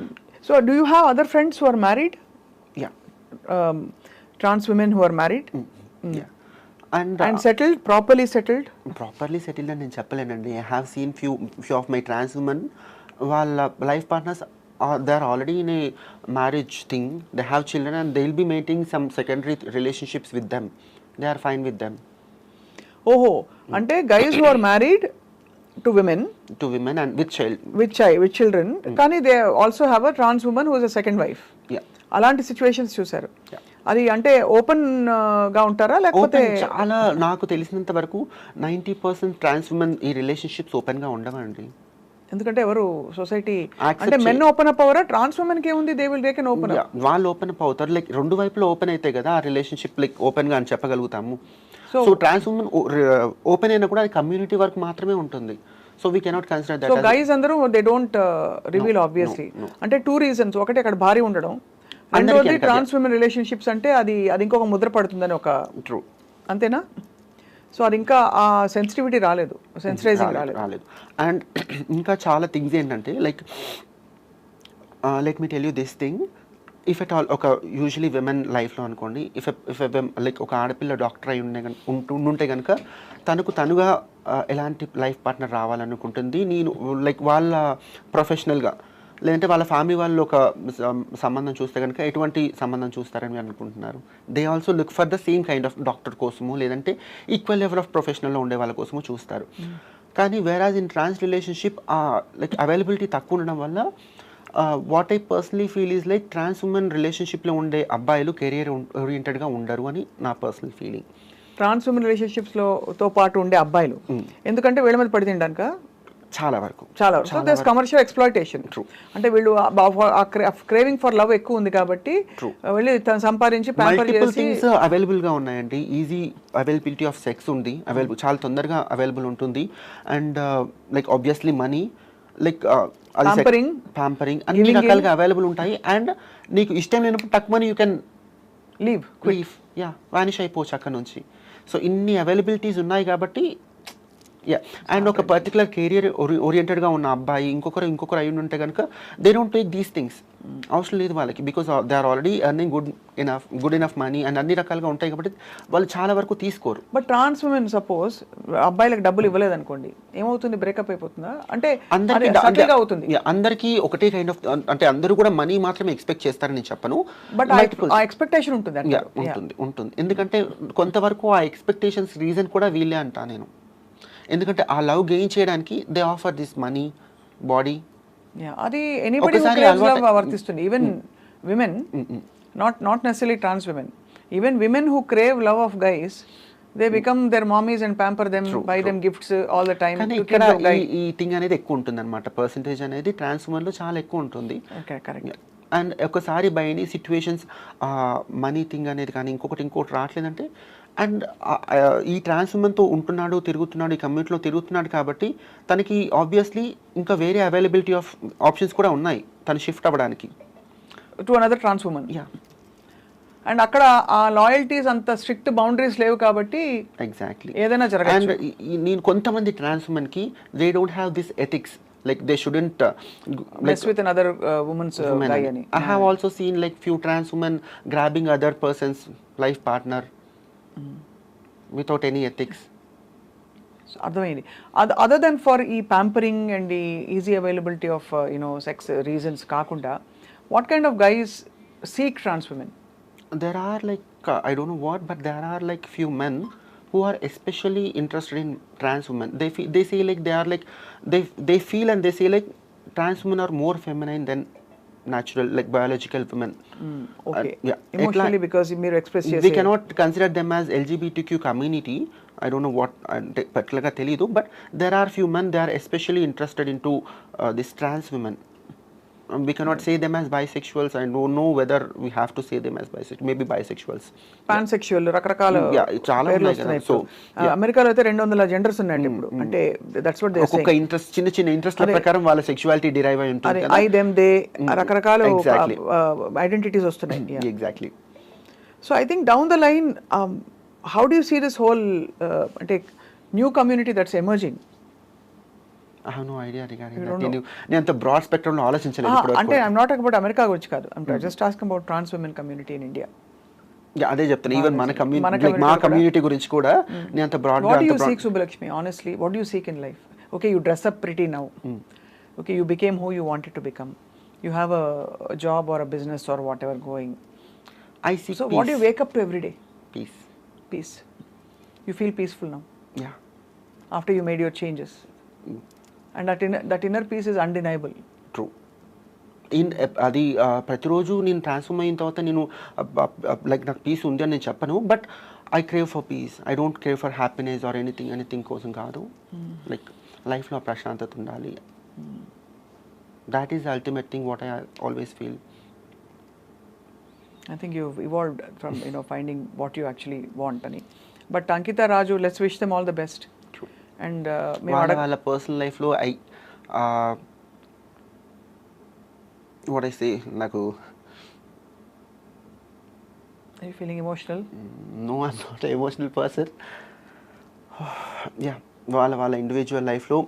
so do you have other friends who are married? Yeah, trans women who are married and settled, properly settled అని నేను చెప్పలేనండి. I have seen few of my trans women, వాళ్ళ life partners they are already in a marriage thing, they have children and they will be maintaining some secondary relationships with them. They are fine with them. ఓహో, అంటే guys who are married to women and with child. With children, కానీ they also have a trans women who is a second wife. Yeah. అలాంటి సిచ్యువేషన్స్ చూసారు. అది అంటే ఓపెన్ గా ఉంటారా లేకపోతే? చాలా నాకు తెలిసినంత వరకు 90% ట్రాన్స్ ఉమెన్ ఈ రిలేషన్షిప్స్ ఓపెన్ గా ఉండవండి. ఎందుకంటే ఎవరు సొసైటీ అంటే మెన్ ఓపెన్ అప్ అవరా? ట్రాన్స్ ఉమెన్ కి ఏముంది, దే కెన్ ఓపెన్ అప్. వాళ్ళు ఓపెన్ అప్ అవుతారు, లైక్ రెండు వైపులో ఓపెన్ అయితే కదా ఆ రిలేషన్షిప్ లైక్ ఓపెన్ గా అని చెప్పగలుగుతాము. సో ట్రాన్స్ ఉమెన్ ఓపెన్ అయినా కూడా అది కమ్యూనిటీ వరకు మాత్రమే ఉంటుంది. So we cannot consider that. So guys అందరూ దే డోంట్ రివీల్ ఆబ్వియస్లీ. అంటే 2 reasons. ఒకటి అక్కడ భారీ ఉండడం, రెండోది ట్రాన్స్ ఉమెన్ రిలేషన్షిప్స్ అంటే అది ఇంకొక ముద్ర పడుతుందని ఒక ట్రూ. అంతేనా? సో అది ఇంకా ఆ సెన్సిటివిటీ రాలేదు, సెన్సిటైజింగ్ రాలేదు. అండ్ ఇంకా చాలా థింగ్స్ ఏంటంటే like let me tell you this thing, if at all ఒక యూజువలీ విమెన్ లైఫ్లో అనుకోండి, ఇఫ్ లైక్ ఒక ఆడపిల్ల డాక్టర్ అయి ఉంటే కనుక తనుగా ఎలాంటి లైఫ్ పార్ట్నర్ రావాలనుకుంటుంది, నేను లైక్ వాళ్ళ ప్రొఫెషనల్గా లేదంటే వాళ్ళ ఫ్యామిలీ వాళ్ళు ఒక సంబంధం చూస్తే కనుక ఎటువంటి సంబంధం చూస్తారని అనుకుంటున్నారు. They also look for the same kind of doctor కోసము లేదంటే ఈక్వల్ లెవెల్ ఆఫ్ ప్రొఫెషనల్లో ఉండే వాళ్ళ కోసము చూస్తారు. కానీ whereas in trans relationship like availability తక్కువ ఉండడం వల్ల what I personally feel is like trans woman రిలేషన్షిప్లో ఉండే అబ్బాయిలు కెరియర్ ఓరియంటెడ్గా ఉండరు అని నా పర్సనల్ ఫీలింగ్. ట్రాన్స్ ఉమెన్ రిలేషన్షిప్స్తో పాటు ఉండే అబ్బాయిలు ఎందుకంటే వీళ్ళ మీద పడి తినడానిక చాలా వరకు కమర్షియల్ ఎక్స్ప్లాయిటేషన్. అంటే వీళ్ళు క్రేవింగ్ ఫర్ లవ్ ఎక్కువ ఉంది కాబట్టి వెళ్ళి సంపాదించి థింగ్స్ అవైలబుల్ గా ఉన్నాయండి. ఈజీ అవైలబిలిటీ ఆఫ్ సెక్స్ ఉంది, చాలా తొందరగా అవైలబుల్ ఉంటుంది. And like obviously money, like pampering అన్ని రకాలుగా అవైలబుల్ ఉంటాయి. అండ్ నీకు ఇష్టం లేనప్పుడు తక్కువ యూ కెన్ లీవ్ వానిష్ అయిపోవచ్చు అక్కడ నుంచి. సో ఇన్ని అవైలబిలిటీస్ ఉన్నాయి కాబట్టి అండ్ ఒక పర్టికులర్ కెరియర్ ఓరియంటెడ్గా ఉన్న అబ్బాయి ఇంకొకరు అయి ఉంటే కనుక they don't take these things. అవసరం లేదు వాళ్ళకి, because they are already earning good enough money and అన్ని రకాలుగా ఉంటాయి కాబట్టి వాళ్ళు చాలా వరకు తీసుకోరు. బట్ ట్రాన్స్ ఉమెన్ సపోజ్ అబ్బాయిలకు డబ్బులు ఇవ్వలేదు అనుకోండి, ఏమవుతుంది? బ్రేకప్ అయిపోతుందా? అంటే అందరికీ ఒకటే కైండ్ ఆఫ్, అంటే అందరూ కూడా మనీ మాత్రమే ఎక్స్పెక్ట్ చేస్తారని నేను చెప్పను, బట్ ఆ ఎక్స్పెక్టేషన్ ఉంటుంది. ఎందుకంటే కొంతవరకు ఆ ఎక్స్పెక్టేషన్స్ రీజన్ కూడా వీళ్ళే అంటా నేను. ఎందుకంటే ఆ లవ్ గెయిన్ చేయడానికి they offer this money, body. అది ఎనీబడీ వర్తిస్తుంది. Even women, not necessary trans women, even women who crave love of guys, they become their mommies and pamper them, buy them gifts all the time. ఇక్కడ ఈ థింగ్ అనేది ఎక్కువ ఉంటుంది అనమాట, పర్సంటేజ్ అనేది ట్రాన్స్ ఉమెన్ లో చాలా ఎక్కువ ఉంటుంది. అండ్ ఒకసారి by any situations money thing అనేది కానీ ఇంకోటి రావట్లేదంటే, అండ్ ఈ ట్రాన్స్ ఉమెన్తో ఉంటున్నాడు, తిరుగుతున్నాడు, ఈ కమ్యూనిటీలో తిరుగుతున్నాడు కాబట్టి తనకి ఆబ్వియస్లీ ఇంకా వేరే అవైలబిలిటీ ఆఫ్ ఆప్షన్స్ కూడా ఉన్నాయి తను షిఫ్ట్ అవ్వడానికి to another trans woman. And అక్కడ ఆ లాయల్టీస్ అంత స్ట్రిక్ట్ బౌండరీస్ లేవు కాబట్టి ఎగ్జాక్ట్లీ ఏదైనా జరగచ్చు. అండ్ నేను కొంతమంది ట్రాన్స్ ఉమెన్కి they don't have this ethics, like they shouldn't mess with another woman's guy ani. I have also seen like few trans women grabbing other person's life partner without any ethics. So అర్థమైంది. Other than for ఈ pampering and the easy availability of sex reasons కాకుండా what kind of guys seek trans women? There are like I don't know what, but there are like few men who are especially interested in trans women. They say like they are like they feel and they say like trans women are more feminine than natural, like biological women. Okay. Emotionally because మీరు express చేసే, we cannot consider them as LGBTQ community. I don't know what particular ga teliyadu, but there are few men they are especially interested into this trans women. We cannot say them as bisexuals. I don't know whether we have to say them as bisexual, maybe bisexuals, pansexual, రకరకాల చాలా ఉన్నాయి కదా. సో అమెరికాలో అయితే 200 జెండర్స్ ఉన్నాయి ఇప్పుడు. అంటే దట్స్ వాట్ దే సే, ఒక ఇంట్రెస్ట్ చిన్న ఇంట్రెస్ట్ల ప్రకారం వాళ్ళ సెక్షువాలిటీ డిరైవ్ అయి ఉంటుంది కదా. ఐ దెమ్ దే రకరకాల ఐడెంటిటీస్ వస్తున్నాయి. Exactly. So I think down the line how do you see this whole అంటే new community that's emerging? I have no idea regarding that. నేను అంత బ్రాడ్ స్పెక్ట్రమ్ లో ఆలోచించలేదు ఇప్పుడు. అంటే I am not talking about America గురించి కాదు, I am just asking about trans women community in India. అదే చెప్తాను, ఈవెన్ మన కమ్యూనిటీ, మా కమ్యూనిటీ గురించి కూడా నేను అంత బ్రాడ్ గా. What do you seek, Subbalakshmi? Honestly, what do you seek in life? Okay, you dress up pretty now. Okay, you became who you wanted to become. You have a job or a business or whatever going. I seek so peace. What do you wake up to every day? Peace. You feel peaceful now? Yeah. After you made your changes? And that inner peace is undeniable. True. అది ప్రతిరోజు నేను ట్రాన్స్ఫార్మ్ అయిన తర్వాత నేను లైక్ నాకు పీస్ ఉంది అని నేను చెప్పను, but I crave for piece. I don't crave for happiness or anything కోసం కాదు. లైక్ లైఫ్లో ప్రశాంతత ఉండాలి. That is ultimate thing what I always feel. I think you've evolved from finding what you actually want ani. But Ankita, Raju, let's wish them all the best. True. And వాళ్ళ పర్సనల్ లైఫ్లో what I say, నాకు are you feeling emotional? No, I'm not an emotional person. Yeah, వాళ్ళ ఇండివిజువల్ లైఫ్లో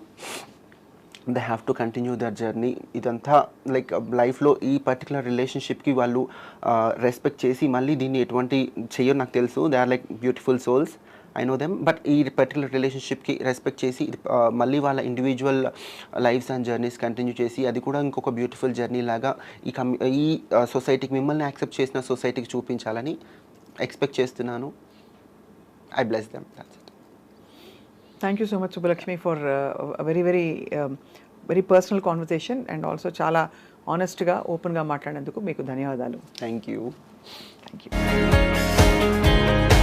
they have to continue their journey. ఇదంతా లైక్ లైఫ్లో ఈ పర్టికులర్ రిలేషన్షిప్కి వాళ్ళు రెస్పెక్ట్ చేసి మళ్ళీ దీన్ని ఎటువంటి చెయ్యో నాకు తెలుసు. They are like beautiful souls, I know them. But ఈ పర్టికులర్ రిలేషన్షిప్కి రెస్పెక్ట్ చేసి మళ్ళీ వాళ్ళ individual lives and journeys continue చేసి అది కూడా ఇంకొక బ్యూటిఫుల్ జర్నీ లాగా ఈ సొసైటీకి మిమ్మల్ని యాక్సెప్ట్ చేసిన సొసైటీకి చూపించాలని ఎక్స్పెక్ట్ చేస్తున్నాను. I bless them. That's it. Thank you so much, Subbalakshmi, for a very personal conversation, and also చాలా ఆనెస్ట్గా ఓపెన్గా మాట్లాడినందుకు మీకు ధన్యవాదాలు. Thank you. Thank you.